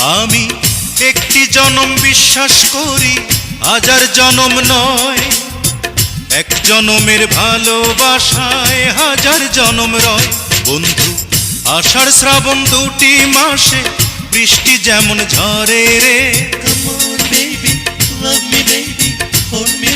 আমি একটি জনম বিশ্বাস করি, হাজার জনম নয়। এক জনমের ভালোবাসায় হাজার জনম রয়। বন্ধু, আষাঢ় শ্রাবণ দুটি মাসে বৃষ্টি যেমন ঝরে রে। Come on baby, love me baby, hold me